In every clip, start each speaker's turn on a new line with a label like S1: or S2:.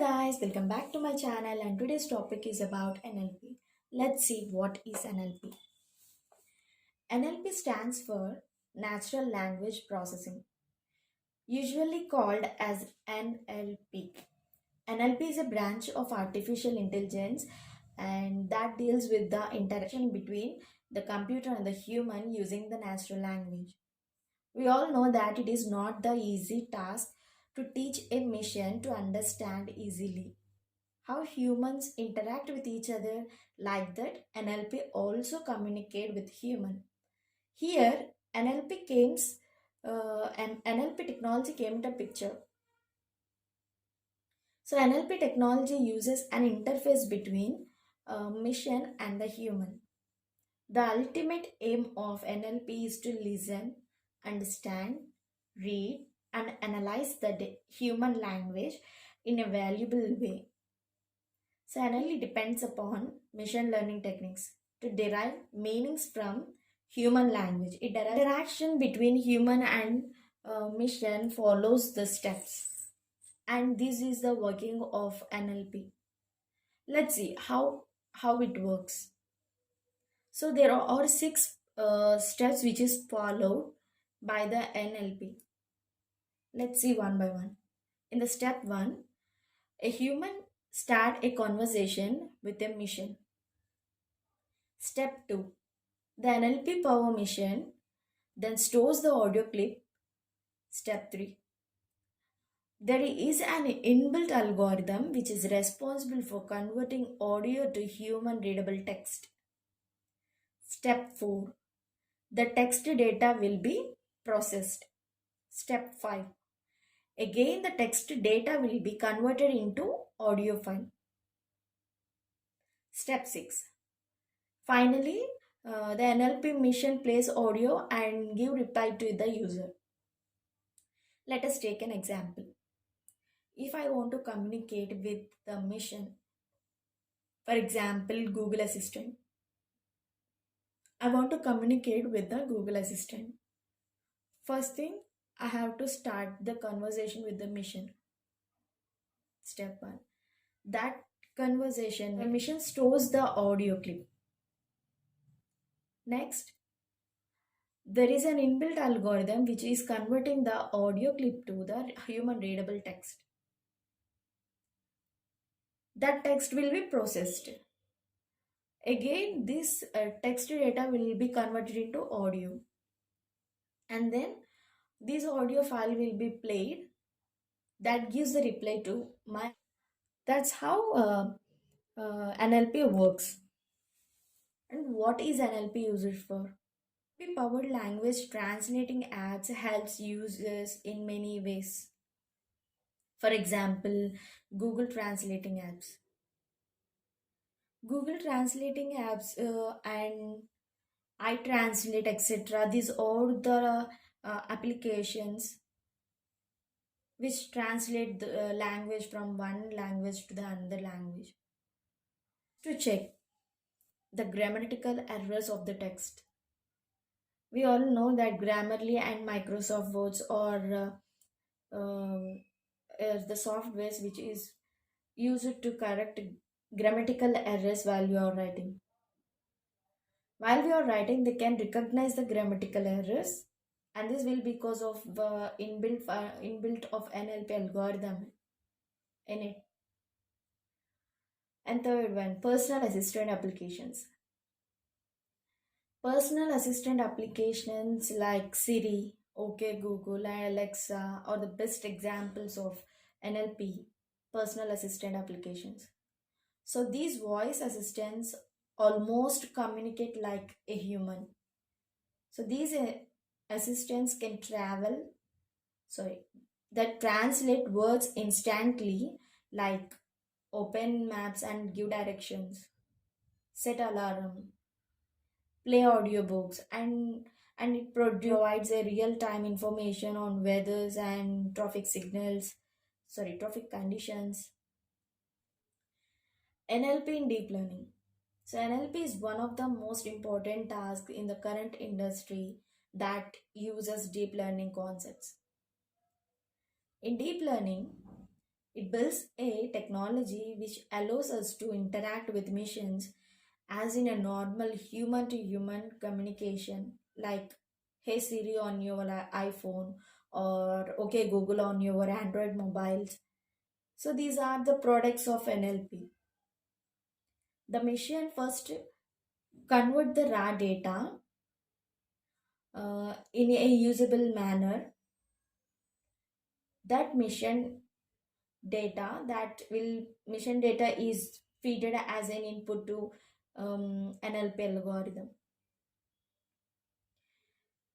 S1: guys, welcome back to my channel and today's topic is about NLP. Let's see what is NLP. NLP stands for Natural Language Processing, usually called as NLP. NLP is a branch of artificial intelligence and that deals with the interaction between the computer and the human using the natural language. We all know that it is not the easy task to teach a machine to understand easily how humans interact with each other. Like that NLP also communicate with human. Here NLP technology came into picture. So NLP technology uses an interface between a machine and the human. The ultimate aim of NLP is to listen, understand, read, and analyze the human language in a valuable way. So NLP depends upon machine learning techniques to derive meanings from human language. Interaction between human and machine follows the steps, and this is the working of NLP. Let's see how it works. So there are six steps which is followed by the NLP. Let's see one by one. In the step one, a human start a conversation with a machine. Step 2. The NLP power machine then stores the audio clip. Step 3. There is an inbuilt algorithm which is responsible for converting audio to human readable text. Step 4. The text data will be processed. Step 5. Again, the text data will be converted into audio file. Step 6. Finally, the NLP machine plays audio and give reply to the user. Let us take an example. If I want to communicate with the machine, for example, Google Assistant, I want to communicate with the Google Assistant. First thing, I have to start the conversation with the machine. Step 1. That conversation, the machine stores the audio clip. Next, there is an inbuilt algorithm which is converting the audio clip to the human readable text. That text will be processed. Again, this text data will be converted into audio. And then this audio file will be played that gives the reply to my. That's how NLP works. And what is NLP used for? Powered language translating apps helps users in many ways. For example, Google translating apps. Google translating apps and iTranslate, etc. These are the applications which translate the language from one language to the another language. To check the grammatical errors of the text. We all know that Grammarly and Microsoft Words are the softwares which is used to correct grammatical errors while you are writing. While we are writing, they can recognize the grammatical errors, and this will because of the inbuilt of NLP algorithm in it. And third one, personal assistant applications. Personal assistant applications like Siri, OK Google, and Alexa are the best examples of NLP personal assistant applications. So these voice assistants almost communicate like a human. So these assistants can that translate words instantly, like open maps and give directions, set alarm, play audiobooks, and it provides a real time information on weathers and traffic conditions. NLP in deep learning. So NLP is one of the most important tasks in the current industry that uses deep learning concepts. In deep learning, It builds a technology which allows us to interact with machines as in a normal human to human communication, like Hey Siri on your iPhone or Okay Google on your Android mobiles. So these are the products of NLP. The machine first convert the raw data in a usable manner. That mission data is feed as an input to NLP algorithm.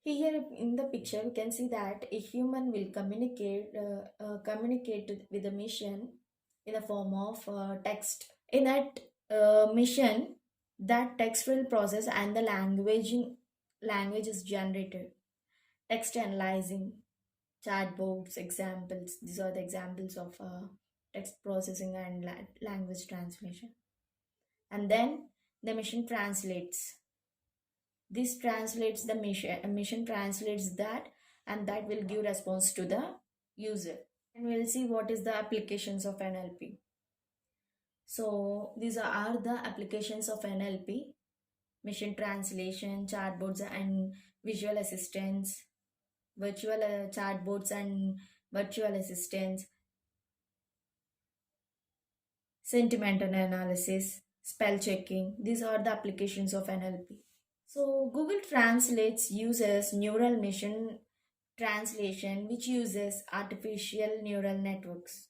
S1: Here in the picture, we can see that a human will communicate with the mission in the form of text. In that mission, that text will process and the language is generated. Text analyzing, chatbots, examples. These are the examples of text processing and language translation. And then the machine translates. This translates the mission translates that, and that will give response to the user. And we'll see what is the applications of NLP. So these are the applications of NLP: mission translation, chatbots and visual assistants, virtual chatbots and virtual assistants, sentimental analysis, spell checking. These are the applications of NLP. So Google Translates uses neural machine translation, which uses artificial neural networks,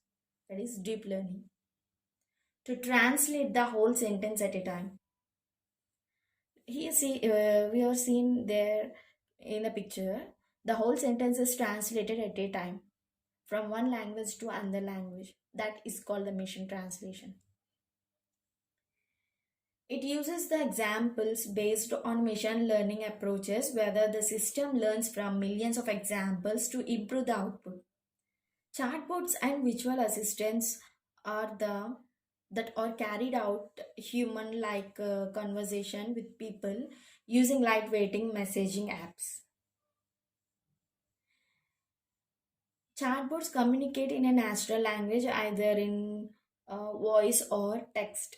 S1: that is deep learning, to translate the whole sentence at a time. Here see we are seeing there in the picture, the whole sentence is translated at a time from one language to another language. That is called the machine translation. It uses the examples based on machine learning approaches, whether the system learns from millions of examples to improve the output. Chatbots and virtual assistants are the that are carried out human like conversation with people using lightweighting messaging apps. Chatbots communicate in a natural language, either in voice or text.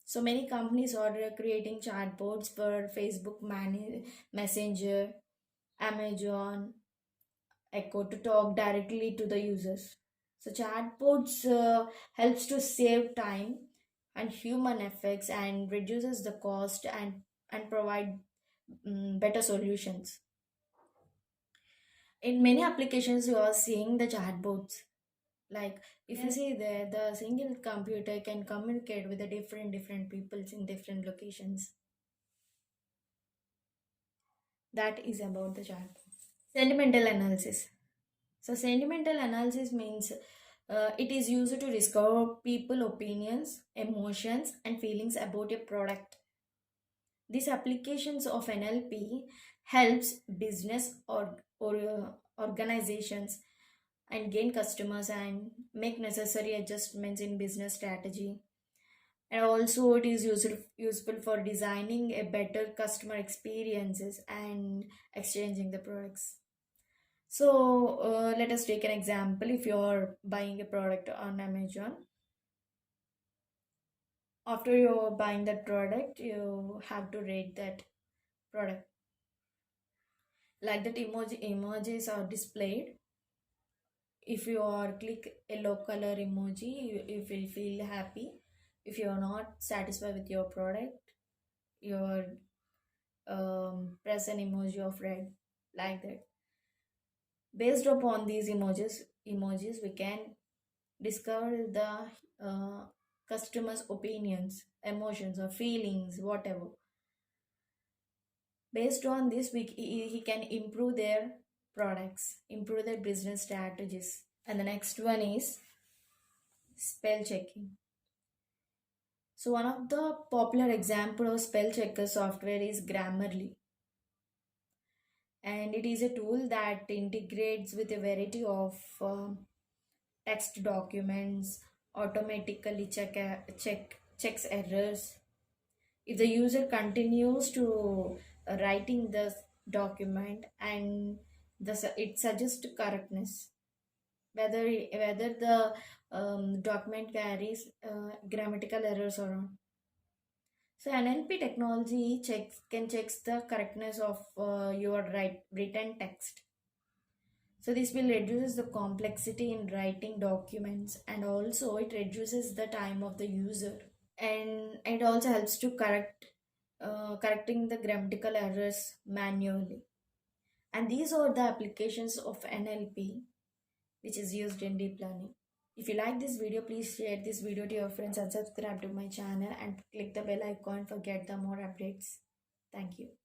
S1: So many companies are creating chatbots for Facebook Messenger, Amazon, Echo to talk directly to the users. So chatbots helps to save time and human effects and reduces the cost and provide better solutions. In many applications, you are seeing the chatbots. Like if you see there, the single computer can communicate with the different peoples in different locations. That is about the chatbot. Sentimental analysis. So sentimental analysis means it is used to discover people opinions, emotions, and feelings about a product. These applications of NLP helps business or organizations and gain customers and make necessary adjustments in business strategy. And also it is useful for designing a better customer experiences and exchanging the products. So let us take an example. If you're buying a product on Amazon, after you're buying that product, you have to rate that product. Like that emojis are displayed. If you are click yellow color emoji, you will feel happy. If you are not satisfied with your product, your press an emoji of red, like that. Based upon these emojis, we can discover the customer's opinions, emotions, or feelings, whatever. Based on this, he can improve their products, improve their business strategies. And the next one is spell checking. So one of the popular example of spell checker software is Grammarly, and it is a tool that integrates with a variety of text documents, automatically checks errors. If the user continues to writing the document and it suggests correctness, whether the document carries grammatical errors around. So NLP technology can checks the correctness of your written text. So this will reduce the complexity in writing documents, and also it reduces the time of the user, and it also helps to correcting the grammatical errors manually. And these are the applications of NLP which is used in deep learning. If you like this video, please share this video to your friends and subscribe to my channel and click the bell icon for get the more updates. Thank you.